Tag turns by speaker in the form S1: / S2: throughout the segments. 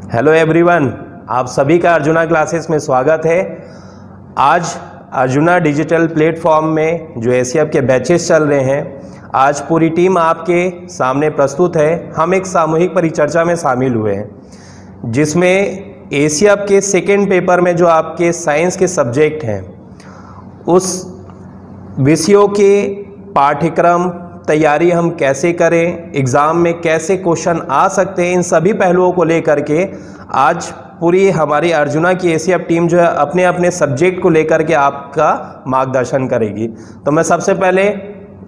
S1: Hello everyone, आप सभी का अर्जुना क्लासेस में स्वागत है। आज अर्जुना डिजिटल प्लेटफॉर्म में जो एसीएफ के बैचेस चल रहे हैं, आज पूरी टीम आपके सामने प्रस्तुत है। हम एक सामूहिक परिचर्चा में शामिल हुए हैं जिसमें एसीएफ के सेकेंड पेपर में जो आपके साइंस के सब्जेक्ट हैं उस विषयों के पाठ्यक्रम तैयारी हम कैसे करें, एग्ज़ाम में कैसे क्वेश्चन आ सकते हैं, इन सभी पहलुओं को लेकर के आज पूरी हमारी अर्जुना की एसीएफ टीम जो है अपने अपने सब्जेक्ट को लेकर के आपका मार्गदर्शन करेगी। तो मैं सबसे पहले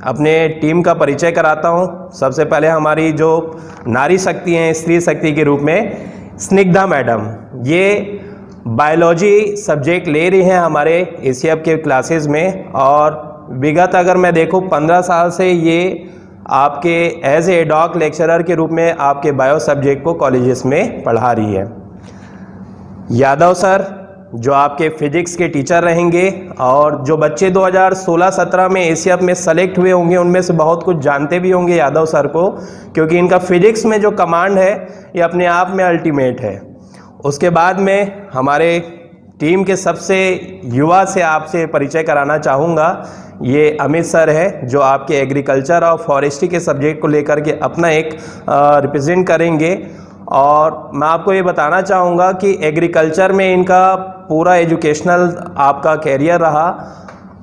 S1: अपने टीम का परिचय कराता हूं। सबसे पहले हमारी जो नारी शक्ति हैं, स्त्री शक्ति के रूप में स्निग्धा मैडम, ये बायोलॉजी सब्जेक्ट ले रही हैं हमारे एसीएफ के क्लासेस में और विगत अगर मैं देखूं 15 साल से ये आपके एज ए एडॉक लेक्चरर के रूप में आपके बायो सब्जेक्ट को कॉलेजेस में पढ़ा रही है। यादव सर जो आपके फिजिक्स के टीचर रहेंगे और जो बच्चे 2016-17 में एसीएफ में सेलेक्ट हुए होंगे उनमें से बहुत कुछ जानते भी होंगे यादव सर को, क्योंकि इनका फिजिक्स में जो कमांड है ये अपने आप में अल्टीमेट है। उसके बाद में हमारे टीम के सबसे युवा से आपसे परिचय कराना चाहूँगा, ये अमित सर है जो आपके एग्रीकल्चर और फॉरेस्ट्री के सब्जेक्ट को लेकर के अपना एक रिप्रेजेंट करेंगे। और मैं आपको ये बताना चाहूँगा कि एग्रीकल्चर में इनका पूरा एजुकेशनल आपका कैरियर रहा।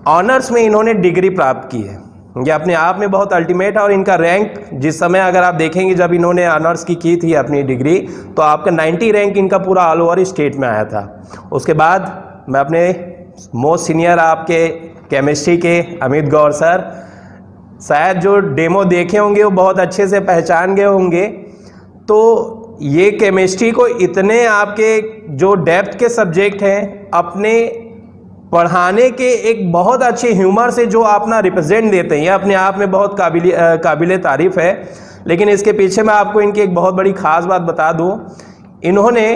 S1: ऑनर्स में इन्होंने डिग्री प्राप्त की है, ये अपने आप में बहुत अल्टीमेट है। और इनका रैंक जिस समय अगर आप देखेंगे जब इन्होंने ऑनर्स की थी अपनी डिग्री, तो आपका 90 रैंक इनका पूरा ऑल ओवर स्टेट में आया था। उसके बाद मैं अपने मोस्ट सीनियर आपके केमिस्ट्री के अमित गौर सर, शायद जो डेमो देखे होंगे वो बहुत अच्छे से पहचान गए होंगे। तो ये केमिस्ट्री को इतने आपके जो डेप्थ के सब्जेक्ट हैं अपने पढ़ाने के एक बहुत अच्छे ह्यूमर से जो अपना रिप्रेजेंट देते हैं, ये अपने आप में बहुत काबिले तारीफ़ है। लेकिन इसके पीछे मैं आपको इनकी एक बहुत बड़ी ख़ास बात बता दूं, इन्होंने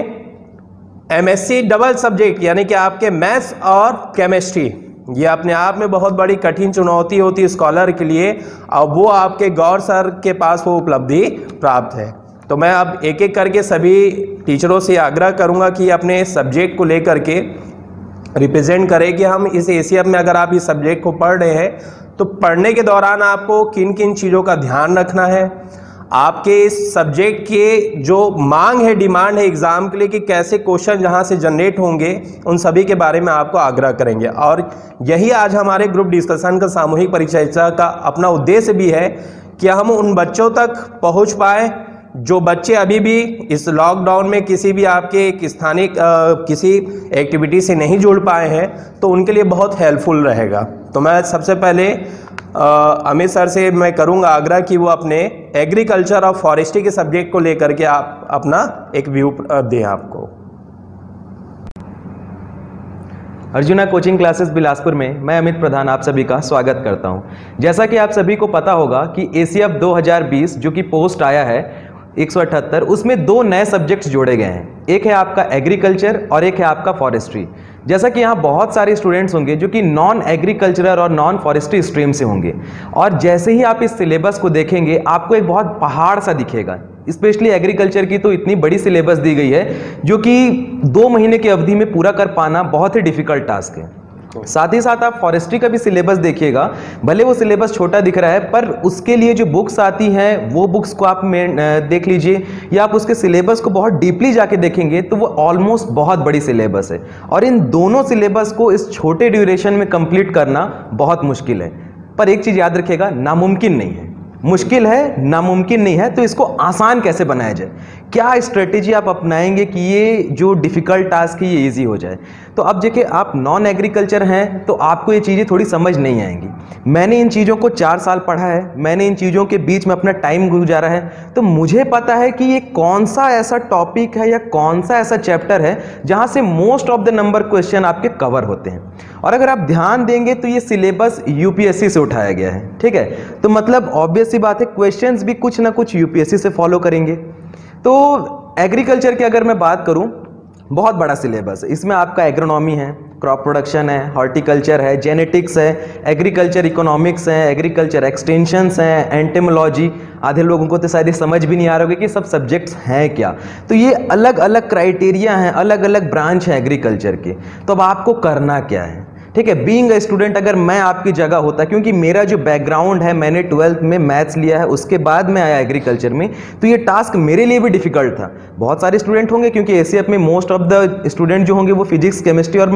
S1: एमएससी डबल सब्जेक्ट यानी कि आपके मैथ्स और केमिस्ट्री, ये अपने आप में बहुत बड़ी कठिन चुनौती होती है स्कॉलर के लिए, और वो आपके गौर सर के पास वो उपलब्धि प्राप्त है। तो मैं अब एक एक करके सभी टीचरों से आग्रह करूँगा कि अपने सब्जेक्ट को लेकर के रिप्रेजेंट करें कि हम इस एसीएफ में अगर आप इस सब्जेक्ट को पढ़ रहे हैं तो पढ़ने के दौरान आपको किन किन चीज़ों का ध्यान रखना है, आपके इस सब्जेक्ट के जो मांग है, डिमांड है एग्ज़ाम के लिए कि कैसे क्वेश्चन जहां से जनरेट होंगे, उन सभी के बारे में आपको आग्रह करेंगे। और यही आज हमारे ग्रुप डिस्कशन का सामूहिक परिचर्चा का अपना उद्देश्य भी है कि हम उन बच्चों तक पहुँच पाए जो बच्चे अभी भी इस लॉकडाउन में किसी भी आपके एक स्थानिक किसी एक्टिविटी से नहीं जुड़ पाए हैं, तो उनके लिए बहुत हेल्पफुल रहेगा। तो मैं सबसे पहले अमित सर से मैं करूंगा आग्रह कि वो अपने एग्रीकल्चर और फॉरेस्ट्री के सब्जेक्ट को लेकर के आप अपना एक व्यू दें आपको।
S2: अर्जुना कोचिंग क्लासेस बिलासपुर में मैं अमित प्रधान आप सभी का स्वागत करता हूं। जैसा कि आप सभी को पता होगा कि एसीएफ 2020 जो कि पोस्ट आया है 178, उसमें दो नए सब्जेक्ट्स जोड़े गए हैं। एक है आपका एग्रीकल्चर और एक है आपका फॉरेस्ट्री। जैसा कि यहाँ बहुत सारे स्टूडेंट्स होंगे जो कि नॉन एग्रीकल्चरल और नॉन फॉरेस्ट्री स्ट्रीम से होंगे, और जैसे ही आप इस सिलेबस को देखेंगे आपको एक बहुत पहाड़ सा दिखेगा। स्पेशली एग्रीकल्चर की तो इतनी बड़ी सिलेबस दी गई है जो कि 2 महीने की अवधि में पूरा कर पाना बहुत ही डिफिकल्ट टास्क है। साथ ही साथ आप फॉरेस्ट्री का भी सिलेबस देखिएगा, भले वो सिलेबस छोटा दिख रहा है पर उसके लिए जो बुक्स आती हैं वो बुक्स को आप देख लीजिए, या आप उसके सिलेबस को बहुत डीपली जाके देखेंगे तो वो ऑलमोस्ट बहुत बड़ी सिलेबस है। और इन दोनों सिलेबस को इस छोटे ड्यूरेशन में कंप्लीट करना बहुत मुश्किल है। पर एक चीज़ याद रखिएगा, नामुमकिन नहीं है। मुश्किल है, नामुमकिन नहीं है, तो इसको आसान कैसे बनाया जाए, क्या स्ट्रेटेजी आप अपनाएंगे कि ये जो डिफ़िकल्ट टास्क है ये इजी हो जाए। तो अब देखिए, आप नॉन एग्रीकल्चर हैं तो आपको ये चीज़ें थोड़ी समझ नहीं आएंगी। मैंने इन चीज़ों को 4 साल पढ़ा है, मैंने इन चीज़ों के बीच में अपना टाइम गुजारा है, तो मुझे पता है कि ये कौन सा ऐसा टॉपिक है या कौन सा ऐसा चैप्टर है जहाँ से most of the number question आपके कवर होते हैं। और अगर आप ध्यान देंगे तो ये सिलेबस यूपीएससी से उठाया गया है, ठीक है। तो मतलब ऑब्वियस सी बात है, क्वेश्चंस भी कुछ ना कुछ यूपीएससी से फॉलो करेंगे। तो एग्रीकल्चर की अगर मैं बात करूं बहुत बड़ा सिलेबस है। इसमें आपका एग्रोनॉमी है, क्रॉप प्रोडक्शन है, हॉर्टिकल्चर है, जेनेटिक्स है, एग्रीकल्चर इकोनॉमिक्स है, एग्रीकल्चर एक्सटेंशंस हैं, एंटेमोलॉजी। आधे लोगों को तो शायद ये समझ भी नहीं आ रहा होगा कि सब सब्जेक्ट्स हैं क्या। तो ये अलग अलग क्राइटेरिया हैं, अलग अलग ब्रांच हैं एग्रीकल्चर के। तो अब आपको करना क्या है, ठीक है। बीइंग अ स्टूडेंट अगर मैं आपकी जगह होता, क्योंकि मेरा जो बैकग्राउंड है, मैंने 12th में मैथ्स लिया है, उसके बाद मैं आया एग्रीकल्चर में, तो ये टास्क मेरे लिए भी डिफिकल्ट था। बहुत सारे स्टूडेंट होंगे, क्योंकि एसीएफ में मोस्ट ऑफ द स्टूडेंट जो होंगे वो फिजिक्स, केमिस्ट्री और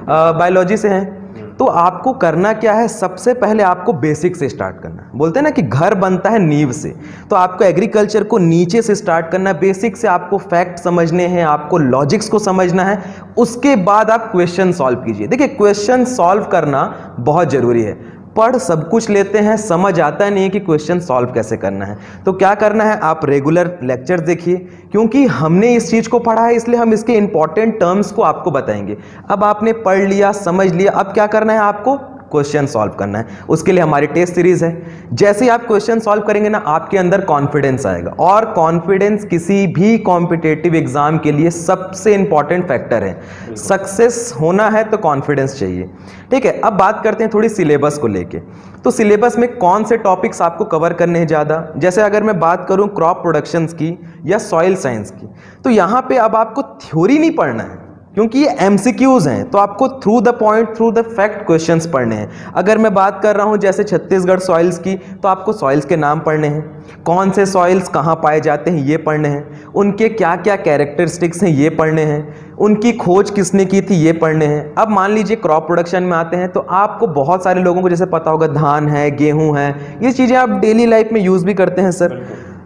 S2: बायोलॉजी से हैं। तो आपको करना क्या है, सबसे पहले आपको बेसिक से स्टार्ट करना है। बोलते हैं ना कि घर बनता है नींव से, तो आपको एग्रीकल्चर को नीचे से स्टार्ट करना है। बेसिक से आपको फैक्ट समझने हैं, आपको लॉजिक्स को समझना है, उसके बाद आप क्वेश्चन सॉल्व कीजिए। देखिए, क्वेश्चन सॉल्व करना बहुत जरूरी है। पढ़ सब कुछ लेते हैं, समझ आता नहीं है कि क्वेश्चन सॉल्व कैसे करना है। तो क्या करना है, आप रेगुलर लेक्चर देखिए, क्योंकि हमने इस चीज़ को पढ़ा है इसलिए हम इसके इंपॉर्टेंट टर्म्स को आपको बताएंगे। अब आपने पढ़ लिया, समझ लिया, अब क्या करना है, आपको क्वेश्चन सॉल्व करना है। उसके लिए हमारी टेस्ट सीरीज है। जैसे ही आप क्वेश्चन सॉल्व करेंगे ना, आपके अंदर कॉन्फिडेंस आएगा, और कॉन्फिडेंस किसी भी कॉम्पिटेटिव एग्जाम के लिए सबसे इंपॉर्टेंट फैक्टर है। सक्सेस होना है तो कॉन्फिडेंस चाहिए, ठीक है। अब बात करते हैं थोड़ी सिलेबस को लेके। तो सिलेबस में कौन से टॉपिक्स आपको कवर करने हैं ज़्यादा। जैसे अगर मैं बात करूं क्रॉप प्रोडक्शंस की या सॉइल साइंस की, तो यहाँ पे अब आपको थ्योरी नहीं पढ़ना है, क्योंकि ये एमसीक्यूज हैं, तो आपको through the point, through the fact questions पढ़ने हैं। अगर मैं बात कर रहा हूं जैसे छत्तीसगढ़ सॉइल्स की, तो आपको सॉइल्स के नाम पढ़ने हैं, कौन से सॉइल्स कहां पाए जाते हैं ये पढ़ने हैं, उनके क्या क्या कैरेक्टरिस्टिक्स हैं ये पढ़ने हैं, उनकी खोज किसने की थी ये पढ़ने हैं। अब मान लीजिए क्रॉप प्रोडक्शन में आते हैं, तो आपको बहुत सारे लोगों को जैसे पता होगा, धान है, गेहूँ है, ये चीज़ें आप डेली लाइफ में यूज़ भी करते हैं सर।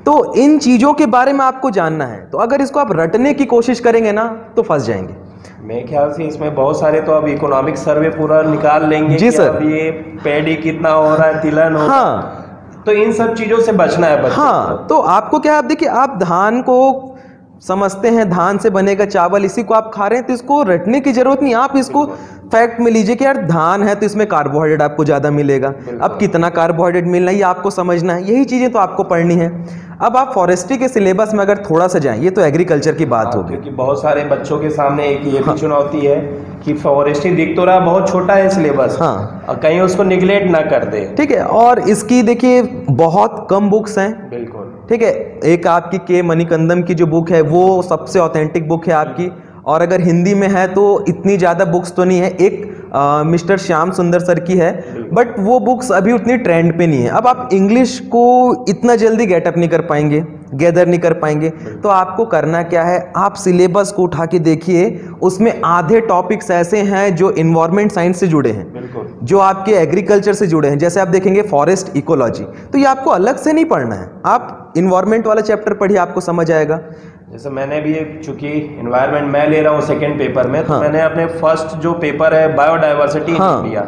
S2: तो इन चीज़ों के बारे में आपको जानना है। तो अगर इसको आप रटने की कोशिश करेंगे ना, तो फंस जाएंगे।
S1: मेरे ख्याल से इसमें बहुत सारे तो अब इकोनॉमिक सर्वे पूरा निकाल लेंगे
S2: जी
S1: कि
S2: सर।
S1: अब ये पैडी कितना हो रहा है, तिलहन हो रहा है।
S2: हाँ,
S1: तो इन सब चीजों से बचना है बच्चों
S2: हाँ। तो आपको क्या है, आप देखिए, आप धान को समझते हैं, धान से बनेगा चावल, इसी को आप खा रहे हैं, तो इसको रटने की जरूरत नहीं। आप इसको फैक्ट में लीजिए कि यार धान है तो इसमें कार्बोहाइड्रेट आपको ज़्यादा मिलेगा। अब कितना कार्बोहाइड्रेट मिलना है ये आपको समझना है, यही चीज़ें तो आपको पढ़नी है। अब आप फॉरेस्ट्री के सिलेबस में अगर थोड़ा सा जाएं, ये तो एग्रीकल्चर की बात होगी,
S1: क्योंकि बहुत सारे बच्चों के सामने एक ये भी चुनौती है कि फॉरेस्ट्री दिख तो रहा बहुत छोटा है सिलेबस,
S2: हाँ,
S1: और कहीं उसको निगलेक्ट ना कर दे,
S2: ठीक है। और इसकी देखिए बहुत कम बुक्स हैं,
S1: बिल्कुल,
S2: ठीक है। एक आपकी के मणिकंदम की जो बुक है वो सबसे ऑथेंटिक बुक है आपकी, और अगर हिंदी में है तो इतनी ज़्यादा बुक्स तो नहीं है। एक मिस्टर श्याम सुंदर सर की है, बट वो बुक्स अभी उतनी ट्रेंड पे नहीं है। अब आप इंग्लिश को इतना जल्दी गेटअप नहीं कर पाएंगे, गैदर नहीं कर पाएंगे। तो आपको करना क्या है, आप सिलेबस को उठा के देखिए, उसमें आधे टॉपिक्स ऐसे हैं जो इन्वायरमेंट साइंस से जुड़े हैं, जो आपके एग्रीकल्चर से जुड़े हैं। जैसे आप देखेंगे फॉरेस्ट इकोलॉजी, तो ये आपको अलग से नहीं पढ़ना है, आप इन्वायरमेंट वाला चैप्टर पढ़िए, आपको समझ आएगा।
S1: जैसे मैंने भी चूंकि इन्वायरमेंट मैं ले रहा हूँ सेकेंड पेपर में, तो
S2: हाँ,
S1: मैंने अपने फर्स्ट जो पेपर है बायोडाइवर्सिटी
S2: हाँ,
S1: लिया।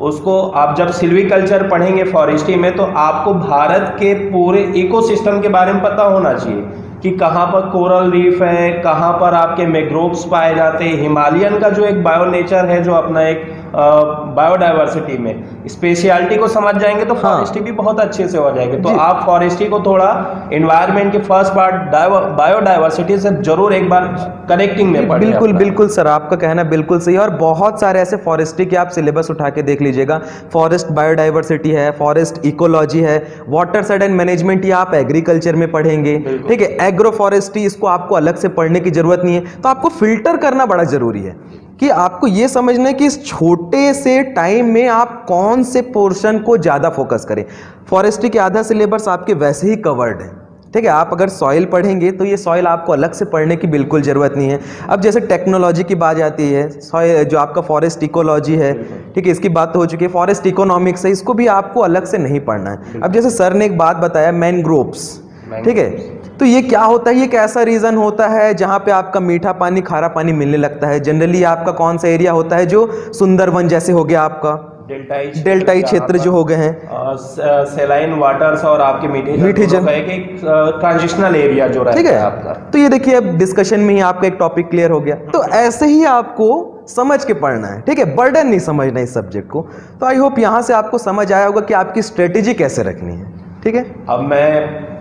S1: उसको आप जब सिल्वीकल्चर पढ़ेंगे फॉरेस्ट्री में, तो आपको भारत के पूरे इकोसिस्टम के बारे में पता होना चाहिए कि कहाँ पर कोरल रीफ है, कहाँ पर आपके मैंग्रोव्स पाए जाते हैं। हिमालयन का जो एक बायो नेचर है, जो अपना एक बायोडाइवर्सिटी में स्पेशलिटी को समझ जाएंगे तो फॉरेस्ट्री भी बहुत अच्छे से हो जाएगी। तो आप फॉरेस्ट्री को थोड़ा एनवायरनमेंट के फर्स्ट पार्ट बायोडाइवर्सिटी से जरूर एक बार कनेक्टिंग में पढ़िए।
S2: बिल्कुल बिल्कुल सर, आपका कहना बिल्कुल सही है। और बहुत सारे ऐसे फॉरेस्ट्री के आप सिलेबस उठा के देख लीजिएगा, फॉरेस्ट बायोडाइवर्सिटी है, फॉरेस्ट इकोलॉजी है, वाटर साइड एंड मैनेजमेंट, ये आप एग्रीकल्चर में पढ़ेंगे, ठीक है। एग्रो फॉरेस्ट्री, इसको आपको अलग से पढ़ने की जरूरत नहीं है। तो आपको फिल्टर करना बड़ा जरूरी है कि आपको ये समझना है कि इस छोटे से टाइम में आप कौन से पोर्शन को ज़्यादा फोकस करें। फॉरेस्ट्री के आधा सिलेबस आपके वैसे ही कवर्ड है, ठीक है। आप अगर सॉइल पढ़ेंगे तो ये सॉइल आपको अलग से पढ़ने की बिल्कुल ज़रूरत नहीं है। अब जैसे टेक्नोलॉजी की बात आती है, सॉइल जो आपका फॉरेस्ट इकोलॉजी है, ठीक है, इसकी बात तो हो चुकी है। फॉरेस्ट इकोनॉमिक्स है, इसको भी आपको अलग से नहीं पढ़ना है। अब जैसे सर ने एक बात बताया, मैनग्रोव्स, ठीक है, तो ये क्या होता है, ये एक ऐसा रीजन होता है जहां पे आपका मीठा पानी खारा पानी मिलने लगता है। जनरली आपका कौन सा एरिया होता है, जो सुंदरवन जैसे हो गया, आपका डेल्टाई क्षेत्र जो हो गए हैं,
S1: सेलाइन वाटर्स और आपके मीठे जल एक ट्रांजिशनल एरिया जो रहता है आपका।
S2: तो ये देखिए, अब डिस्कशन में ही आपका एक टॉपिक क्लियर हो गया। तो ऐसे ही आपको समझ के पढ़ना है, ठीक है, बर्डन नहीं समझना इस सब्जेक्ट को। तो आई होप यहां से आपको समझ आया होगा कि आपकी स्ट्रेटेजी कैसे रखनी है, ठीक है।
S1: अब मैं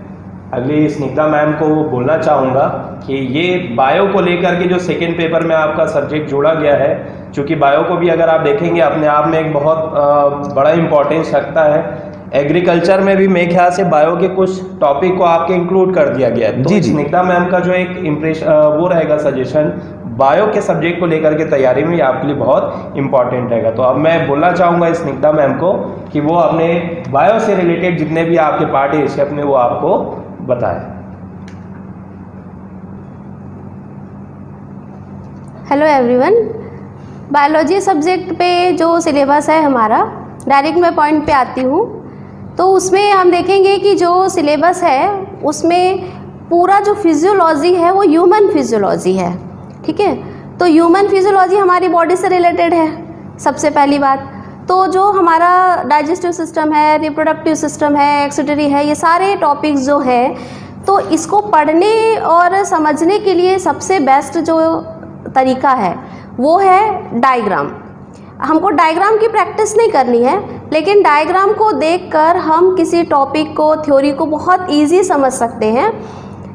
S1: अगली स्निग्धा मैम को बोलना चाहूँगा कि ये बायो को लेकर के जो सेकेंड पेपर में आपका सब्जेक्ट जोड़ा गया है, चूँकि बायो को भी अगर आप देखेंगे अपने आप में एक बहुत बड़ा इम्पोर्टेंस रखता है। एग्रीकल्चर में भी मेरे ख्याल से बायो के कुछ टॉपिक को आपके इंक्लूड कर दिया गया है। तो स्निग्धा मैम का जो एक इम्प्रेशन वो रहेगा सजेशन बायो के सब्जेक्ट को लेकर के तैयारी में आपके लिए बहुत इंपॉर्टेंट रहेगा। तो अब मैं बोलना चाहूँगा स्निग्धा मैम को कि वो अपने बायो से रिलेटेड जितने भी आपके पार्ट है एशियप में वो आपको बताएं।
S3: हेलो एवरीवन, बायोलॉजी सब्जेक्ट पे जो सिलेबस है हमारा, डायरेक्ट मैं पॉइंट पे आती हूँ। तो उसमें हम देखेंगे कि जो सिलेबस है उसमें पूरा जो फिजियोलॉजी है वो ह्यूमन फिजियोलॉजी है, ठीक है। तो ह्यूमन फिजियोलॉजी हमारी बॉडी से रिलेटेड है सबसे पहली बात। तो जो हमारा डाइजेस्टिव सिस्टम है, रिप्रोडक्टिव सिस्टम है, एक्सक्रीटरी है, ये सारे टॉपिक्स जो है, तो इसको पढ़ने और समझने के लिए सबसे बेस्ट जो तरीका है वो है डायग्राम। हमको डायग्राम की प्रैक्टिस नहीं करनी है, लेकिन डायग्राम को देखकर हम किसी टॉपिक को, थ्योरी को बहुत इजी समझ सकते हैं।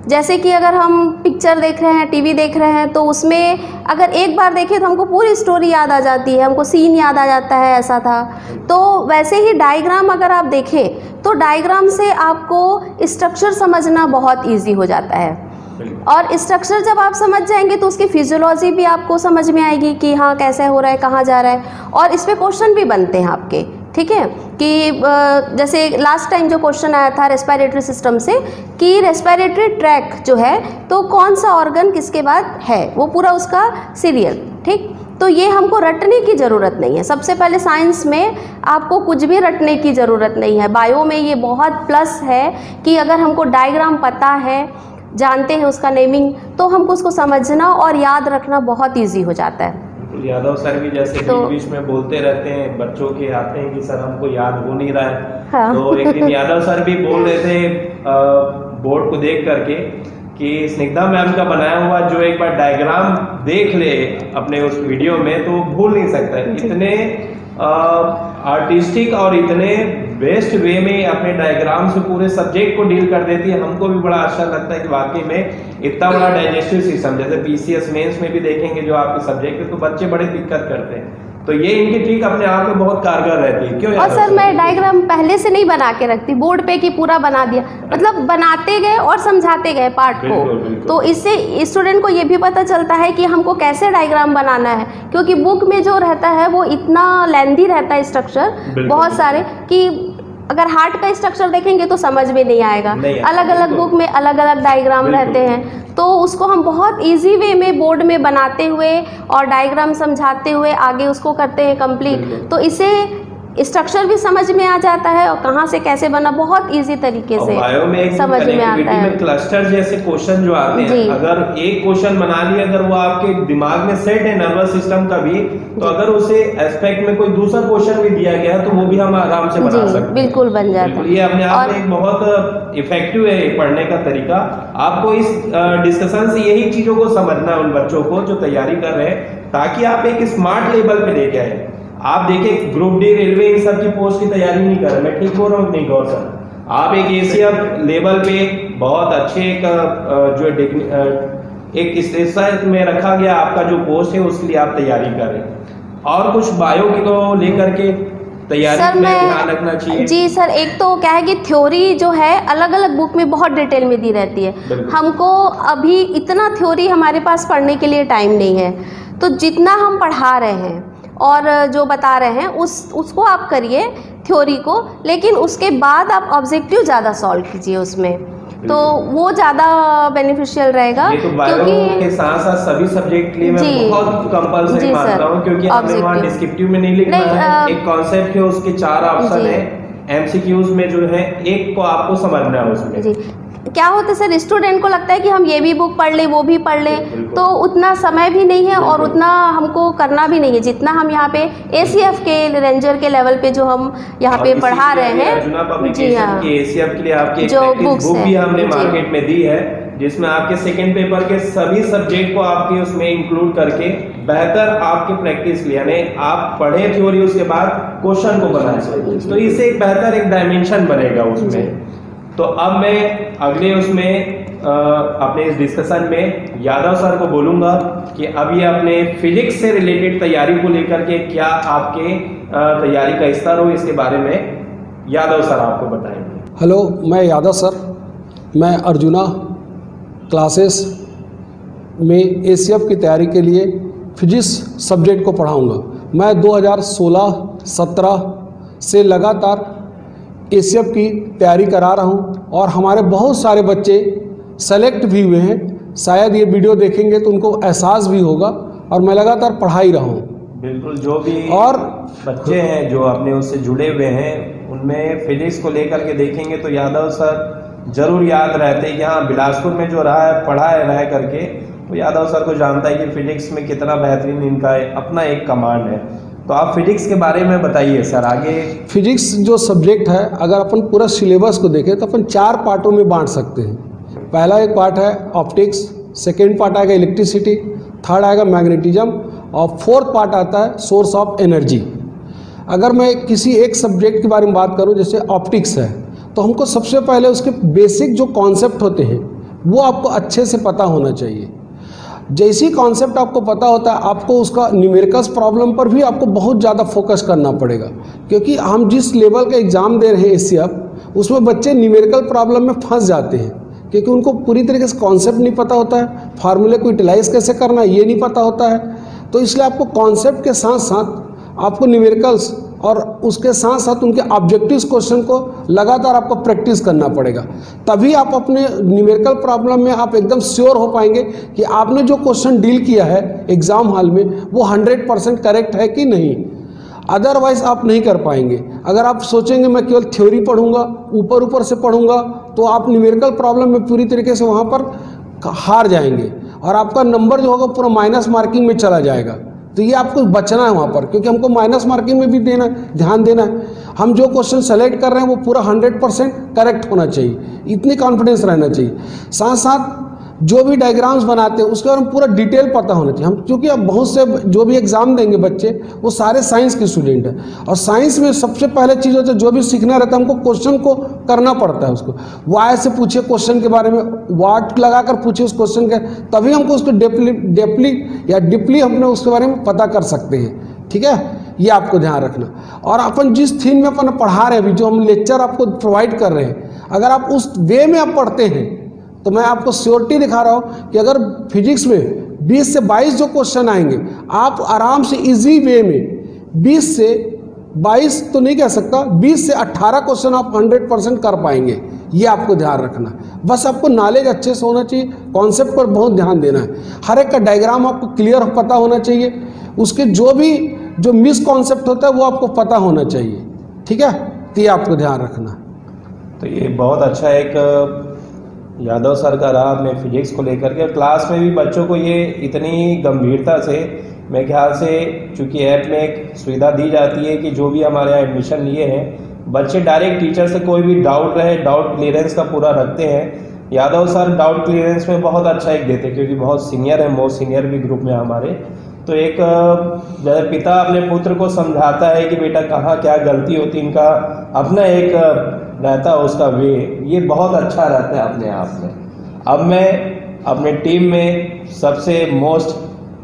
S3: जैसे कि अगर हम पिक्चर देख रहे हैं, टीवी देख रहे हैं, तो उसमें अगर एक बार देखें तो हमको पूरी स्टोरी याद आ जाती है, हमको सीन याद आ जाता है, ऐसा था। तो वैसे ही डायग्राम अगर आप देखें तो डायग्राम से आपको स्ट्रक्चर समझना बहुत इजी हो जाता है। और स्ट्रक्चर जब आप समझ जाएंगे तो उसकी फिजियोलॉजी भी आपको समझ में आएगी कि हाँ कैसे हो रहा है, कहाँ जा रहा है। और इस पे क्वेश्चन भी बनते हैं आपके, ठीक है। कि जैसे लास्ट टाइम जो क्वेश्चन आया था रेस्पिरेटरी सिस्टम से कि रेस्पिरेटरी ट्रैक जो है तो कौन सा ऑर्गन किसके बाद है, वो पूरा उसका सीरियल, ठीक। तो ये हमको रटने की ज़रूरत नहीं है। सबसे पहले साइंस में आपको कुछ भी रटने की ज़रूरत नहीं है। बायो में ये बहुत प्लस है कि अगर हमको डायग्राम पता है, जानते हैं उसका नेमिंग, तो हमको उसको समझना और याद रखना बहुत ईजी हो जाता है।
S1: यादव सर भी जैसे बीच में बोलते रहते हैं, बच्चों के आते हैं कि सर हमको याद हो नहीं रहा है। हाँ। तो एक दिन यादव सर भी बोल रहे थे बोर्ड को देख करके कि स्निग्धा मैम का बनाया हुआ जो एक बार डायग्राम देख ले अपने उस वीडियो में तो भूल नहीं सकता। इतने आर्टिस्टिक और इतने बेस्ट वे में अपने डायग्राम से पूरे सब्जेक्ट को डील कर देती है। हमको भी बड़ा अच्छा लगता है कि वाकई में इतना बड़ा डाइजेस्टिव सिस्टम, जैसे पीसीएस मेंस में भी देखेंगे जो आपके सब्जेक्ट है तो बच्चे बड़े दिक्कत करते हैं, तो ये इनकी ट्रिक अपने आप में बहुत कारगर रहती है। क्यों?
S3: और सर मैं डायग्राम पहले से नहीं बना के रखती, बोर्ड पे की पूरा बना दिया, मतलब बनाते गए और समझाते गए पार्ट को। तो इससे स्टूडेंट को ये भी पता चलता है कि हमको कैसे डायग्राम बनाना है, क्योंकि बुक में जो रहता है वो इतना लेंथी रहता है स्ट्रक्चर बहुत सारे कि अगर हार्ट का स्ट्रक्चर देखेंगे तो समझ में नहीं आएगा। अलग अलग बुक में अलग अलग डायग्राम रहते हैं, तो उसको हम बहुत इजी वे में बोर्ड में बनाते हुए और डायग्राम समझाते हुए आगे उसको करते हैं कंप्लीट। तो इसे स्ट्रक्चर भी समझ में आ जाता है और कहाँ से कैसे बना बहुत इजी तरीके से समझ में आता है।
S1: क्लस्टर जैसे क्वेश्चन जो आते हैं, अगर एक क्वेश्चन बना लिया, अगर वो आपके दिमाग में सेट है नर्वस सिस्टम का भी, तो अगर उसे एस्पेक्ट में कोई दूसरा क्वेश्चन भी दिया गया तो वो भी हम आराम से बना सकते हैं।
S3: बिल्कुल बन जाता है।
S1: ये अपने आप में एक बहुत इफेक्टिव है पढ़ने का तरीका। आपको इस डिस्कशन से यही चीजों को समझना है उन बच्चों को जो तैयारी कर रहे हैं, ताकि आप एक स्मार्ट लेवल पे लेके आए। आप देखिए ग्रुप डी, रेलवे, इन सब की पोस्ट की तैयारी नहीं कर रहे, मैं ठीक बोल रहा हूँ नहीं गौर सर? आप एक एशियप लेवल पे बहुत अच्छे एक स्टेज में रखा गया आपका जो पोस्ट है उसके लिए आप तैयारी कर रहे हैं। और कुछ बायो को लेकर के तैयारी में ध्यान रखना चाहिए।
S3: जी सर, एक तो क्या है कि थ्योरी जो है अलग अलग बुक में बहुत डिटेल में दी रहती है। हमको अभी इतना थ्योरी हमारे पास पढ़ने के लिए टाइम नहीं है, तो जितना हम पढ़ा रहे हैं और जो बता रहे हैं उसको आप करिए थ्योरी को, लेकिन उसके बाद आप ऑब्जेक्टिव ज़्यादा सॉल्व कीजिए उसमें, तो वो ज़्यादा बेनिफिशियल रहेगा।
S1: ये तो क्योंकि के साथ साथ सभी सब्जेक्ट के लिए मैं बहुत कंपल्सरी मानता हूँ, क्योंकि हमें वहाँ डिस्क्रिप्टिव में नहीं लिखना है। एक कॉन्सेप्ट है, उसके 4 ऑप्शन है, एमसीक्यूज में जो है एक को आपको समझना है उसमें।
S3: क्या होता है सर, स्टूडेंट को लगता है कि हम ये भी बुक पढ़ लें वो भी पढ़ लें, तो उतना समय भी नहीं है और उतना हमको करना भी नहीं है जितना हम यहाँ पे एसीएफ के रेंजर के लेवल पे जो हम यहाँ पे पढ़ा रहे हैं। जी हाँ,
S1: एसीएफ के लिए आपकी
S3: जो बुक्स
S1: भी हमने मार्केट में दी है, जिसमें आपके सेकेंड पेपर के सभी सब्जेक्ट को आपके उसमें इंक्लूड करके बेहतर आपकी प्रैक्टिस की, यानी आप पढ़े थ्योरी उसके बाद क्वेश्चन को बनाए, तो इससे एक बेहतर एक डायमेंशन बनेगा उसमें। तो अब मैं अगले उसमें अपने इस डिस्कशन में यादव सर को बोलूँगा कि अब ये अपने फिजिक्स से रिलेटेड तैयारी को लेकर के क्या आपके तैयारी का स्तर हो, इसके बारे में यादव सर आपको बताएंगे।
S4: हेलो, मैं यादव सर, मैं अर्जुना क्लासेस में एसीएफ की तैयारी के लिए फिजिक्स सब्जेक्ट को पढ़ाऊंगा। मैं 2016-17 से लगातार एसीएफ की तैयारी करा रहा हूं और हमारे बहुत सारे बच्चे सेलेक्ट भी हुए हैं। शायद ये वीडियो देखेंगे तो उनको एहसास भी होगा और मैं लगातार पढ़ा ही रहा हूँ।
S1: बिल्कुल, जो भी
S4: और
S1: बच्चे हैं जो अपने उससे जुड़े हुए हैं उनमें फिजिक्स को लेकर के देखेंगे तो यादव सर जरूर याद रहते हैं कि हाँ, बिलासपुर में जो रहा है पढ़ा है रह करके, तो यादव सर को जानता है कि फिजिक्स में कितना बेहतरीन इनका अपना एक कमांड है। तो आप फिजिक्स के बारे में बताइए सर आगे।
S4: फिजिक्स जो सब्जेक्ट है, अगर अपन पूरा सिलेबस को देखें तो अपन 4 पार्टों में बांट सकते हैं। पहला एक पार्ट है ऑप्टिक्स, सेकेंड पार्ट आएगा इलेक्ट्रिसिटी, थर्ड आएगा मैग्नेटिज्म और फोर्थ पार्ट आता है सोर्स ऑफ एनर्जी। अगर मैं किसी एक सब्जेक्ट के बारे में बात करूं, जैसे ऑप्टिक्स है, तो हमको सबसे पहले उसके बेसिक जो कॉन्सेप्ट होते हैं वो आपको अच्छे से पता होना चाहिए। जैसी कॉन्सेप्ट आपको पता होता है, आपको उसका न्यूमेरिकल्स प्रॉब्लम पर भी आपको बहुत ज़्यादा फोकस करना पड़ेगा, क्योंकि हम जिस लेवल का एग्ज़ाम दे रहे हैं एसीएफ, उसमें बच्चे न्यूमेरिकल प्रॉब्लम में फंस जाते हैं क्योंकि उनको पूरी तरीके से कॉन्सेप्ट नहीं पता होता है, फार्मूले को यूटिलाइज कैसे करना है ये नहीं पता होता है। तो इसलिए आपको कॉन्सेप्ट के साथ साथ आपको न्यूमेरिकल्स और उसके साथ साथ उनके ऑब्जेक्टिव्स क्वेश्चन को लगातार आपको प्रैक्टिस करना पड़ेगा, तभी आप अपने न्यूमेरिकल प्रॉब्लम में आप एकदम श्योर हो पाएंगे कि आपने जो क्वेश्चन डील किया है एग्ज़ाम हॉल में वो 100% करेक्ट है कि नहीं। अदरवाइज आप नहीं कर पाएंगे। अगर आप सोचेंगे मैं केवल थ्योरी पढ़ूंगा, ऊपर ऊपर से पढ़ूंगा, तो आप न्यूमेरिकल प्रॉब्लम में पूरी तरीके से वहाँ पर हार जाएंगे और आपका नंबर जो होगा पूरा माइनस मार्किंग में चला जाएगा। तो ये आपको बचना है वहाँ पर, क्योंकि हमको माइनस मार्किंग में भी ध्यान देना है। हम जो क्वेश्चन सेलेक्ट कर रहे हैं वो पूरा 100% करेक्ट होना चाहिए, इतनी कॉन्फिडेंस रहना चाहिए। साथ साथ जो भी डायग्राम्स बनाते हैं उसके बारे में पूरा डिटेल पता होना चाहिए। हम क्योंकि अब बहुत से जो भी एग्ज़ाम देंगे बच्चे वो सारे साइंस के स्टूडेंट हैं और साइंस में सबसे पहले चीज़ होता है जो भी सीखना रहता है हमको क्वेश्चन को करना पड़ता है। उसको वाई से पूछिए क्वेश्चन के बारे में, वाट लगाकर पूछिए उस क्वेश्चन के, तभी हमको उसको डीपली हमने उसके बारे में पता कर सकते हैं। ठीक है, ये आपको ध्यान रखना। और अपन जिस थीम में अपन पढ़ा रहे हैं, अभी जो हम लेक्चर आपको प्रोवाइड कर रहे हैं, अगर आप उस वे में आप पढ़ते हैं तो मैं आपको श्योरिटी दिखा रहा हूँ कि अगर फिजिक्स में 20 से 22 जो क्वेश्चन आएंगे, आप आराम से इजी वे में 20 से 22 तो नहीं कह सकता, 20 से 18 क्वेश्चन आप 100% कर पाएंगे। ये आपको ध्यान रखना है। बस आपको नॉलेज अच्छे से होना चाहिए, कॉन्सेप्ट पर बहुत ध्यान देना है, हर एक का डायग्राम आपको क्लियर पता होना चाहिए, उसके जो मिस कॉन्सेप्ट होता है वो आपको पता होना चाहिए। ठीक है, तो ये आपको ध्यान रखना।
S1: तो ये बहुत अच्छा एक यादव सर का रहा अपने फिजिक्स को लेकर के। क्लास में भी बच्चों को ये इतनी गंभीरता से, मेरे ख्याल से चूँकि ऐप में एक सुविधा दी जाती है कि जो भी हमारे यहाँ एडमिशन लिए हैं बच्चे डायरेक्ट टीचर से कोई भी डाउट रहे, डाउट क्लियरेंस का पूरा रखते हैं। यादव सर डाउट क्लियरेंस में बहुत अच्छा एक देते हैं क्योंकि बहुत सीनियर है, मोस्ट सीनियर भी ग्रुप में हमारे। तो एक जैसे पिता अपने पुत्र को समझाता है कि बेटा कहाँ क्या गलती होती, इनका अपना एक रहता है उसका वे, ये बहुत अच्छा रहता है अपने आप में। अब मैं अपने टीम में सबसे मोस्ट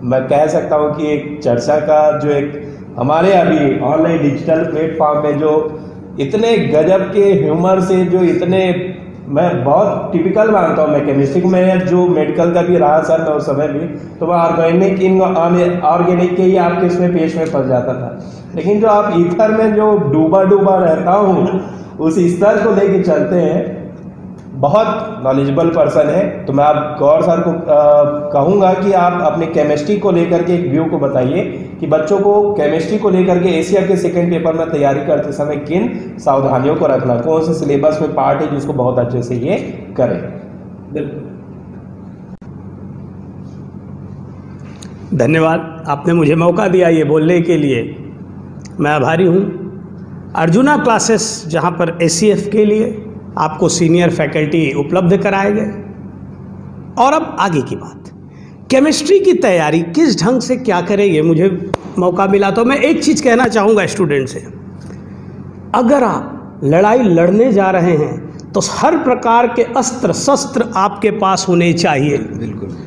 S1: मैं कह सकता हूँ कि एक चर्चा का जो एक हमारे अभी ऑनलाइन डिजिटल प्लेटफॉर्म में जो इतने गजब के ह्यूमर से, जो इतने मैं बहुत टिपिकल मानता हूँ, मैं केमिस्ट्री में जो मेडिकल का भी रहा सर मैं उस समय भी, तो मैं ऑर्गेनिक के ही आपके इसमें पेश में फंस जाता था। लेकिन जो आप ईथर में जो डूबा रहता हूँ उस स्तर को लेके चलते हैं, बहुत नॉलेजेबल पर्सन है। तो मैं आप गौर सर को कहूँगा कि आप अपने केमिस्ट्री को लेकर के एक व्यू को बताइए कि बच्चों को केमिस्ट्री को लेकर के एशिया के सेकंड पेपर में तैयारी करते समय किन सावधानियों को रखना, कौन से सिलेबस में पार्ट है जिसको बहुत अच्छे से ये करें।
S5: धन्यवाद, आपने मुझे मौका दिया ये बोलने के लिए, मैं आभारी हूँ। अर्जुना क्लासेस जहाँ पर एसीएफ के लिए आपको सीनियर फैकल्टी उपलब्ध कराए गए। और अब आगे की बात, केमिस्ट्री की तैयारी किस ढंग से क्या करें, ये मुझे मौका मिला तो मैं एक चीज़ कहना चाहूँगा स्टूडेंट से, अगर आप लड़ाई लड़ने जा रहे हैं तो हर प्रकार के अस्त्र शस्त्र आपके पास होने चाहिए।
S2: बिल्कुल।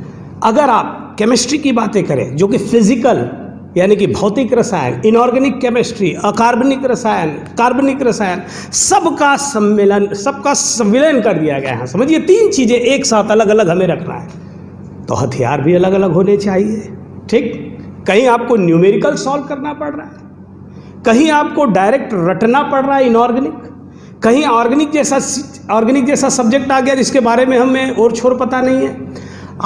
S5: अगर आप केमिस्ट्री की बातें करें, जो कि फिजिकल यानी कि भौतिक रसायन, इनऑर्गेनिक केमिस्ट्री, अकार्बनिक रसायन, कार्बनिक रसायन, सबका संविलयन कर दिया गया है। समझिए, 3 चीज़ें एक साथ अलग अलग हमें रखना है। तो हथियार भी अलग अलग होने चाहिए। ठीक, कहीं आपको न्यूमेरिकल सॉल्व करना पड़ रहा है, कहीं आपको डायरेक्ट रटना पड़ रहा है इनऑर्गेनिक, कहीं ऑर्गेनिक जैसा सब्जेक्ट आ गया जिसके बारे में हमें और छोर पता नहीं है।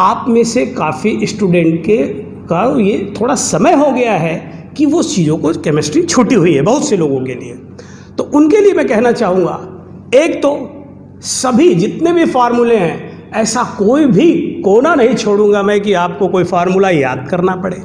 S5: आप में से काफ़ी स्टूडेंट का ये थोड़ा समय हो गया है कि वो चीज़ों को केमिस्ट्री छूटी हुई है बहुत से लोगों के लिए। तो उनके लिए मैं कहना चाहूँगा, एक तो सभी जितने भी फार्मूले हैं, ऐसा कोई भी कोना नहीं छोड़ूंगा मैं कि आपको कोई फार्मूला याद करना पड़े।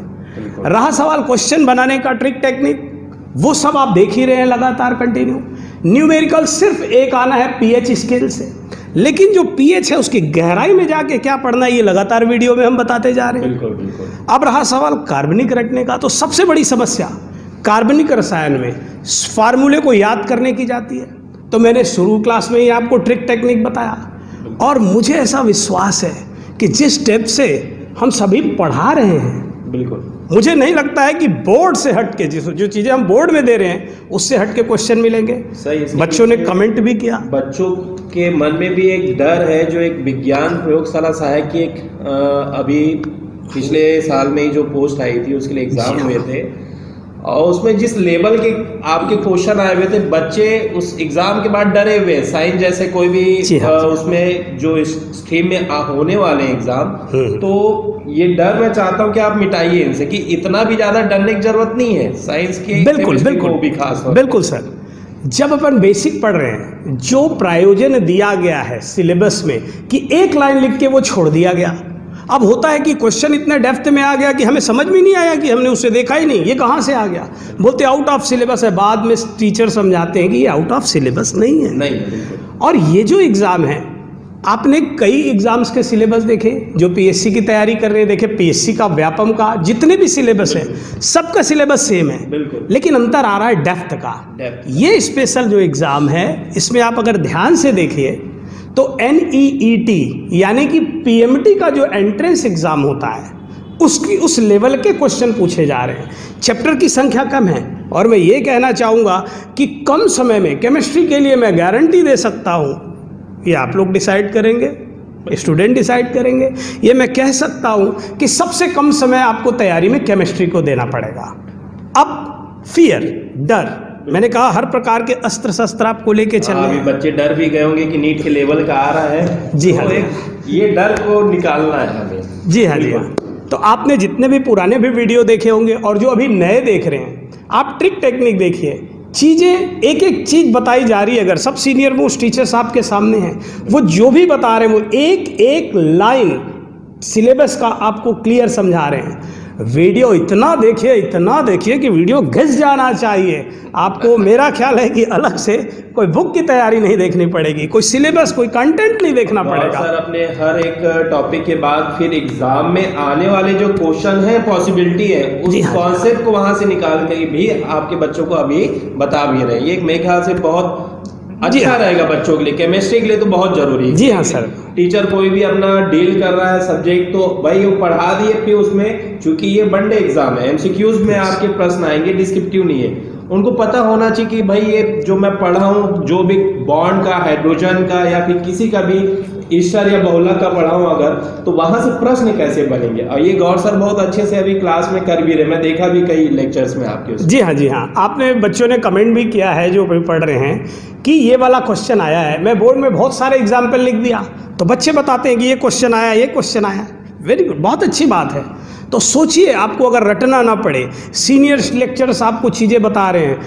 S5: रहा सवाल क्वेश्चन बनाने का, ट्रिक टेक्निक, वो सब आप देख ही रहे हैं लगातार कंटिन्यू। न्यूमेरिकल सिर्फ एक आना है पीएच स्केल से, लेकिन जो पीएच है उसकी गहराई में जाके क्या पढ़ना है ये लगातार वीडियो में हम बताते जा रहे हैं।
S1: बिल्कुल बिल्कुल।
S5: अब रहा सवाल कार्बनिक रटने का, तो सबसे बड़ी समस्या कार्बनिक रसायन में फार्मूले को याद करने की जाती है। तो मैंने शुरू क्लास में ही आपको ट्रिक टेक्निक बताया, और मुझे ऐसा विश्वास है कि जिस स्टेप से हम सभी पढ़ा रहे हैं,
S1: बिल्कुल,
S5: मुझे नहीं लगता है कि बोर्ड से हट के जो चीज़ें हम बोर्ड में दे रहे हैं उससे हट के क्वेश्चन मिलेंगे।
S1: सही।
S5: बच्चों ने कमेंट भी किया।
S1: बच्चों के मन में भी एक डर है, जो एक विज्ञान प्रयोगशाला सहायक की एक अभी पिछले साल में ही जो पोस्ट आई थी उसके लिए एग्जाम हुए थे, और उसमें जिस लेवल के आपके क्वेश्चन आए हुए थे, बच्चे उस एग्जाम के बाद डरे हुए हैं। साइंस जैसे कोई भी उसमें जो स्ट्रीम में होने वाले एग्जाम, तो ये डर मैं चाहता हूं कि आप मिटाइए इनसे, कि इतना भी ज्यादा डरने की जरूरत नहीं है साइंस के।
S5: बिल्कुल बिल्कुल
S1: भी खास
S5: बिल्कुल सर। जब अपन बेसिक पढ़ रहे हैं, जो प्रायोजन दिया गया है सिलेबस में कि एक लाइन लिख के वो छोड़ दिया गया, अब होता है कि क्वेश्चन इतने डेप्थ में आ गया कि हमें समझ में नहीं आया, कि हमने उसे देखा ही नहीं, ये कहाँ से आ गया। बोलते आउट ऑफ सिलेबस है, बाद में टीचर समझाते हैं कि ये आउट ऑफ सिलेबस नहीं है।
S1: नहीं।
S5: और ये जो एग्ज़ाम है, आपने कई एग्जाम्स के सिलेबस देखे, जो पीएससी की तैयारी कर रहे हैं, देखे पीएससी का, व्यापम का, जितने भी सिलेबस है सबका सिलेबस सेम है, लेकिन अंतर आ रहा है डेप्थ का। ये स्पेशल जो एग्ज़ाम है, इसमें आप अगर ध्यान से देखिए तो NEET यानी कि PMT का जो एंट्रेंस एग्ज़ाम होता है, उसकी उस लेवल के क्वेश्चन पूछे जा रहे हैं। चैप्टर की संख्या कम है, और मैं ये कहना चाहूँगा कि कम समय में केमिस्ट्री के लिए मैं गारंटी दे सकता हूँ, ये आप लोग डिसाइड करेंगे, स्टूडेंट डिसाइड करेंगे, ये मैं कह सकता हूँ कि सबसे कम समय आपको तैयारी में केमिस्ट्री को देना पड़ेगा। अब फियर, डर, मैंने कहा हर प्रकार के अस्त्र शस्त्र आपको लेके चलने हैं।
S1: बच्चे डर भी गए होंगे कि नीट के लेवल का आ रहा है।
S5: जी हाँ,
S1: ये डर को निकालना है हमें।
S5: जी हाँ, जी हाँ। तो आपने जितने भी पुराने भी वीडियो देखे होंगे, और जो अभी नए देख रहे हैं, आप ट्रिक टेक्निक देखिए, चीज़ें एक एक चीज़ बताई जा रही है। अगर सब सीनियर मोस्ट टीचर्स आपके सामने हैं, वो जो भी बता रहे हैं वो एक एक लाइन सिलेबस का आपको क्लियर समझा रहे हैं। वीडियो इतना देखिए कि वीडियो घिस जाना चाहिए आपको। मेरा ख्याल है कि अलग से कोई बुक की तैयारी नहीं देखनी पड़ेगी, कोई सिलेबस, कोई कंटेंट नहीं देखना पड़ेगा।
S1: सर, अपने हर एक टॉपिक के बाद फिर एग्जाम में आने वाले जो क्वेश्चन है, पॉसिबिलिटी है, उस कॉन्सेप्ट को वहां से निकाल कर भी आपके बच्चों को अभी बता भी रहे हैं। ये मेरे ख्याल से बहुत अच्छा रहेगा बच्चों के लिए, केमिस्ट्री के लिए तो बहुत जरूरी है।
S5: जी हाँ सर।
S1: टीचर कोई भी अपना डील कर रहा है सब्जेक्ट, तो भाई वो पढ़ा दिए, फिर उसमें चूंकि ये वनडे एग्जाम है, MCQs में आपके प्रश्न आएंगे, डिस्क्रिप्टिव नहीं है, उनको पता होना चाहिए कि भाई ये जो मैं पढ़ा हूँ, जो भी बॉन्ड का, हाइड्रोजन का, या फिर किसी का भी ईस्टर या बहुलक का पढ़ा हूँ अगर, तो वहां से प्रश्न कैसे बनेंगे। और ये गौर सर बहुत अच्छे से अभी क्लास में कर भी रहे, मैं देखा भी कई लेक्चर्स में आपके।
S5: जी हाँ, जी हाँ। आपने बच्चों ने कमेंट भी किया है जो पढ़ रहे हैं कि ये वाला क्वेश्चन आया है। मैं बोर्ड में बहुत सारे एग्जाम्पल लिख दिया, तो बच्चे बताते हैं कि ये क्वेश्चन आया, ये क्वेश्चन आया। वेरी गुड, बहुत अच्छी बात है। तो सोचिए, आपको अगर रटना ना पड़े, सीनियर लेक्चरर्स आपको चीज़ें बता रहे हैं,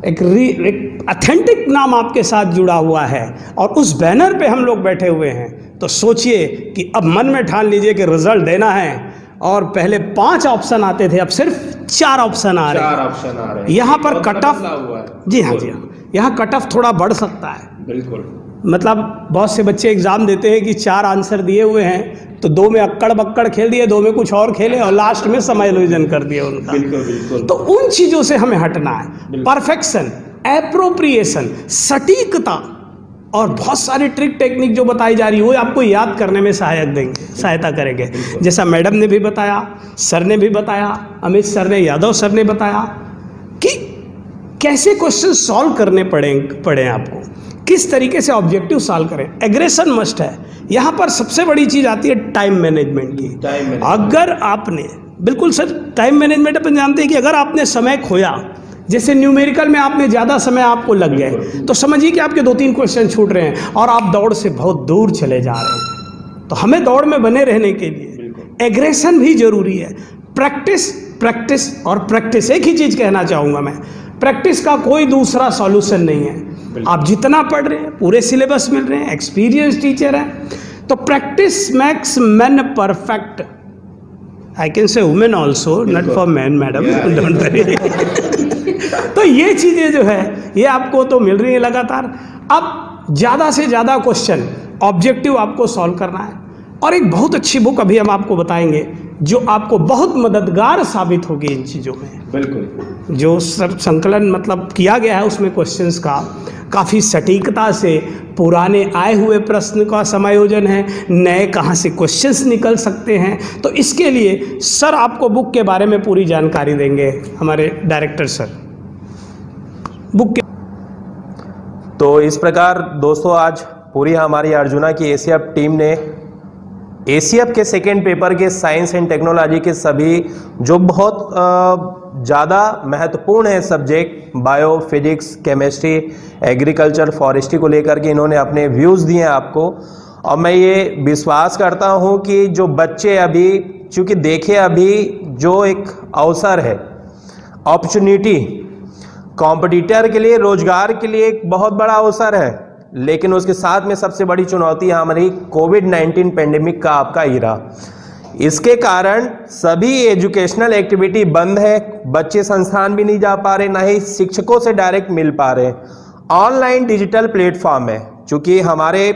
S5: एक अथेंटिक नाम आपके साथ जुड़ा हुआ है, और उस बैनर पे हम लोग बैठे हुए हैं, तो सोचिए कि अब मन में ठान लीजिए कि रिजल्ट देना है, और पहले 5 ऑप्शन आते थे, अब सिर्फ 4 ऑप्शन आ रहे हैं।
S1: 4 ऑप्शन आ रहे हैं।
S5: यहाँ पर कट ऑफ, जी हाँ, जी हाँ, यहाँ कट ऑफ थोड़ा बढ़ सकता है।
S1: बिल्कुल।
S5: मतलब बहुत से बच्चे एग्जाम देते हैं कि 4 आंसर दिए हुए हैं, तो 2 में अक्कड़ बक्कड़ खेल दिए, 2 में कुछ और खेले, और लास्ट में समायोजन कर दिया उनका।
S1: बिल्कुल बिल्कुल।
S5: तो उन चीज़ों से हमें हटना है। परफेक्शन, एप्रोप्रिएशन, सटीकता, और बहुत सारी ट्रिक टेक्निक जो बताई जा रही है वो आपको याद करने में सहायता करेंगे। जैसा मैडम ने भी बताया, सर ने भी बताया, अमित सर ने, यादव सर ने बताया कि कैसे क्वेश्चन सॉल्व करने पड़े आपको, किस तरीके से ऑब्जेक्टिव सॉल्व करें। एग्रेशन मस्ट है। यहाँ पर सबसे बड़ी चीज़ आती है टाइम मैनेजमेंट की। अगर आपने, बिल्कुल सर, टाइम मैनेजमेंट अपन जानते हैं कि अगर आपने समय खोया, जैसे न्यूमेरिकल में आपने ज़्यादा समय आपको लग गए, तो समझिए कि आपके 2-3 क्वेश्चन छूट रहे हैं और आप दौड़ से बहुत दूर चले जा रहे हैं। तो हमें दौड़ में बने रहने के लिए एग्रेशन भी जरूरी है। प्रैक्टिस, प्रैक्टिस और प्रैक्टिस, एक ही चीज़ कहना चाहूँगा मैं, प्रैक्टिस का कोई दूसरा सॉल्यूशन नहीं है। आप जितना पढ़ रहे हैं, पूरे सिलेबस मिल रहे हैं, एक्सपीरियंस टीचर हैं, तो practice makes man perfect. I can say women also, not for man madam, don't worry. तो ये चीज़ें जो है ये आपको तो मिल रही है लगातार। अब ज़्यादा से ज़्यादा क्वेश्चन ऑब्जेक्टिव आपको सॉल्व करना है। और एक बहुत अच्छी बुक अभी हम आपको बताएंगे जो आपको बहुत मददगार साबित होगी इन चीज़ों में। बिल्कुल, जो संकलन मतलब किया गया है उसमें क्वेश्चंस का काफ़ी सटीकता से पुराने आए हुए प्रश्न का समायोजन है, नए कहाँ से क्वेश्चंस निकल सकते हैं। तो इसके लिए सर आपको बुक के बारे में पूरी जानकारी देंगे, हमारे डायरेक्टर सर बुक के।
S1: तो इस प्रकार दोस्तों आज पूरी हमारी अर्जुना की एसीएफ टीम ने एसीएफ के सेकेंड पेपर के साइंस एंड टेक्नोलॉजी के सभी जो बहुत ज़्यादा महत्वपूर्ण है subject, bio, physics, chemistry, agriculture, forestry को लेकर के इन्होंने अपने व्यूज़ दिए आपको। और मैं ये विश्वास करता हूँ कि जो बच्चे अभी, चूँकि देखिए अभी जो एक अवसर है, अपॉर्चुनिटी, कॉम्पिटिटर के लिए, रोजगार के लिए एक बहुत बड़ा अवसर है, लेकिन उसके साथ में सबसे बड़ी चुनौती है हमारी कोविड-19 पेंडेमिक का आपका इरा। इसके कारण सभी एजुकेशनल एक्टिविटी बंद है, बच्चे संस्थान भी नहीं जा पा रहे, ना ही शिक्षकों से डायरेक्ट मिल पा रहे। ऑनलाइन डिजिटल प्लेटफॉर्म है, चूँकि हमारे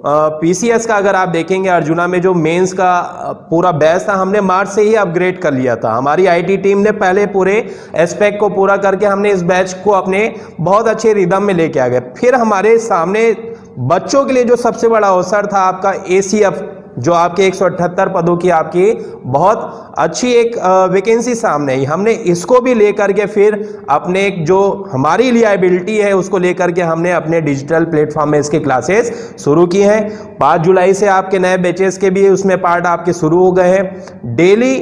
S1: पीसीएस का अगर आप देखेंगे अर्जुना में जो मेंस का पूरा बैच था, हमने मार्च से ही अपग्रेड कर लिया था। हमारी आईटी टीम ने पहले पूरे एस्पेक्ट को पूरा करके हमने इस बैच को अपने बहुत अच्छे रिदम में लेके आ गए। फिर हमारे सामने बच्चों के लिए जो सबसे बड़ा अवसर था आपका एसीएफ, जो आपके 178 पदों की आपकी बहुत अच्छी एक वैकेंसी सामने आई, हमने इसको भी लेकर के फिर अपने जो हमारी लियाबिलिटी है उसको लेकर के हमने अपने डिजिटल प्लेटफॉर्म में इसके क्लासेस शुरू की हैं। 5 जुलाई से आपके नए बैचेस के भी उसमें पार्ट आपके शुरू हो गए हैं। डेली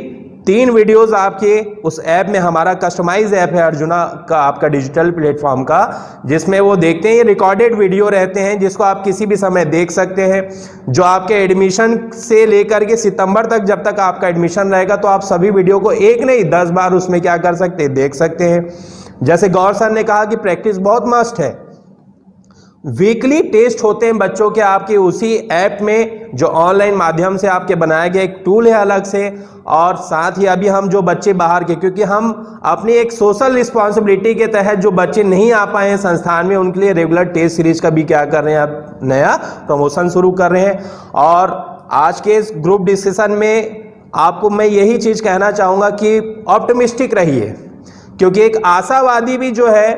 S1: 3 वीडियोस आपके उस ऐप में, हमारा कस्टमाइज ऐप है अर्जुना का आपका डिजिटल प्लेटफॉर्म का, जिसमें वो देखते हैं, ये रिकॉर्डेड वीडियो रहते हैं जिसको आप किसी भी समय देख सकते हैं। जो आपके एडमिशन से लेकर के सितंबर तक, जब तक आपका एडमिशन रहेगा, तो आप सभी वीडियो को एक नहीं 10 बार उसमें क्या कर सकते हैं, देख सकते हैं। जैसे गौर सर ने कहा कि प्रैक्टिस बहुत मस्ट है। वीकली टेस्ट होते हैं बच्चों के आपके उसी ऐप में, जो ऑनलाइन माध्यम से आपके बनाया गया एक टूल है अलग से। और साथ ही अभी हम जो बच्चे बाहर के, क्योंकि हम अपनी एक सोशल रिस्पॉन्सिबिलिटी के तहत जो बच्चे नहीं आ पाए हैं संस्थान में, उनके लिए रेगुलर टेस्ट सीरीज का भी क्या कर रहे हैं, आप नया प्रमोशन शुरू कर रहे हैं। और आज के इस ग्रुप डिस्कशन में आपको मैं यही चीज़ कहना चाहूँगा कि ऑप्टिमिस्टिक रहिए, क्योंकि एक आशावादी भी जो है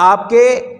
S1: आपके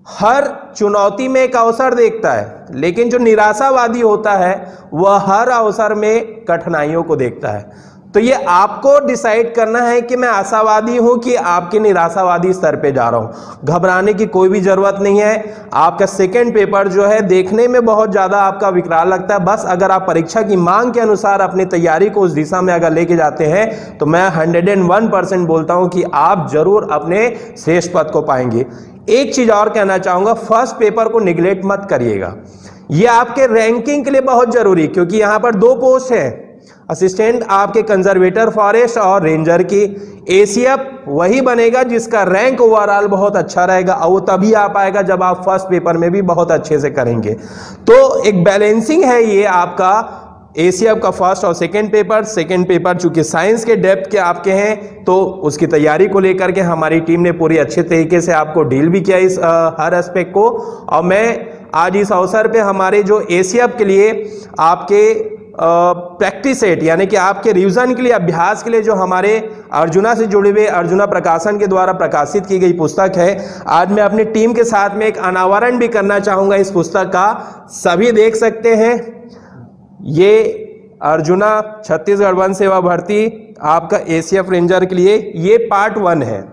S1: हर चुनौती में एक अवसर देखता है, लेकिन जो निराशावादी होता है वह हर अवसर में कठिनाइयों को देखता है। तो ये आपको डिसाइड करना है कि मैं आशावादी हूं कि आपके निराशावादी स्तर पे जा रहा हूं। घबराने की कोई भी जरूरत नहीं है। आपका सेकेंड पेपर जो है देखने में बहुत ज़्यादा आपका विकराल लगता है, बस अगर आप परीक्षा की मांग के अनुसार अपनी तैयारी को उस दिशा में अगर लेके जाते हैं तो मैं 101% बोलता हूं कि आप जरूर अपने श्रेष्ठ पद को पाएंगे। एक चीज़ और कहना चाहूँगा, फर्स्ट पेपर को निगलेक्ट मत करिएगा। ये आपके रैंकिंग के लिए बहुत जरूरी, क्योंकि यहाँ पर 2 पोस्ट है, असिस्टेंट आपके कंजर्वेटर फॉरेस्ट और रेंजर की। एसीएफ वही बनेगा जिसका रैंक ओवरऑल बहुत अच्छा रहेगा, और वो तभी आ पाएगा जब आप फर्स्ट पेपर में भी बहुत अच्छे से करेंगे। तो एक बैलेंसिंग है ये आपका एसीएफ का फर्स्ट और सेकंड पेपर। सेकंड पेपर चूंकि साइंस के डेप्थ के आपके हैं, तो उसकी तैयारी को लेकर के हमारी टीम ने पूरी अच्छे तरीके से आपको डील भी किया इस हर एस्पेक्ट को। और मैं आज इस अवसर पे हमारे जो एसीएफ के लिए आपके प्रैक्टिस सेट यानी कि आपके रिवीजन के लिए, अभ्यास के लिए जो हमारे अर्जुना से जुड़े हुए अर्जुना प्रकाशन के द्वारा प्रकाशित की गई पुस्तक है, आज मैं अपनी टीम के साथ में एक अनावरण भी करना चाहूँगा इस पुस्तक का। सभी देख सकते हैं, ये अर्जुना छत्तीसगढ़ वन सेवा भर्ती आपका ACF रेंजर के लिए ये पार्ट 1 है,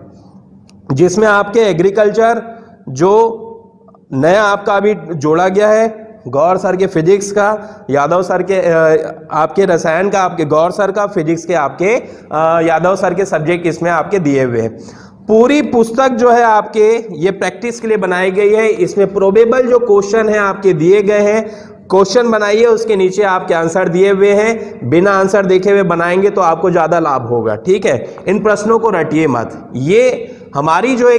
S1: जिसमें आपके एग्रीकल्चर जो नया आपका अभी जोड़ा गया है, गौर सर के फिजिक्स का, यादव सर के आपके रसायन का, आपके गौर सर का, फिजिक्स के आपके यादव सर के सब्जेक्ट इसमें आपके दिए हुए हैं। पूरी पुस्तक जो है आपके ये प्रैक्टिस के लिए बनाई गई है। इसमें प्रोबेबल जो क्वेश्चन है आपके दिए गए हैं, क्वेश्चन बनाइए, उसके नीचे आपके आंसर दिए हुए हैं, बिना आंसर देखे हुए बनाएंगे तो आपको ज़्यादा लाभ होगा, ठीक है। इन प्रश्नों को रटिए मत। ये हमारी जो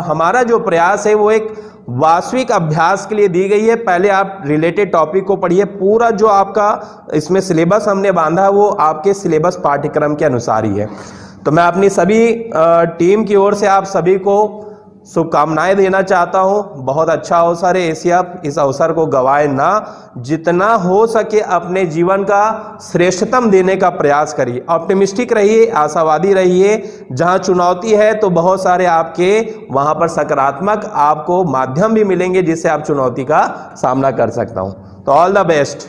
S1: हमारा जो प्रयास है वो एक वास्तविक अभ्यास के लिए दी गई है। पहले आप रिलेटेड टॉपिक को पढ़िए, पूरा जो आपका इसमें सिलेबस हमने बांधा है वो आपके सिलेबस पाठ्यक्रम के अनुसार ही है। तो मैं अपनी सभी टीम की ओर से आप सभी को शुभकामनाएं देना चाहता हूं। बहुत अच्छा अवसर है ACF, इस अवसर को गवाए ना, जितना हो सके अपने जीवन का श्रेष्ठतम देने का प्रयास करिए। ऑप्टिमिस्टिक रहिए, आशावादी रहिए। जहां चुनौती है तो बहुत सारे आपके वहां पर सकारात्मक आपको माध्यम भी मिलेंगे जिससे आप चुनौती का सामना कर सकता हूं। तो ऑल द बेस्ट।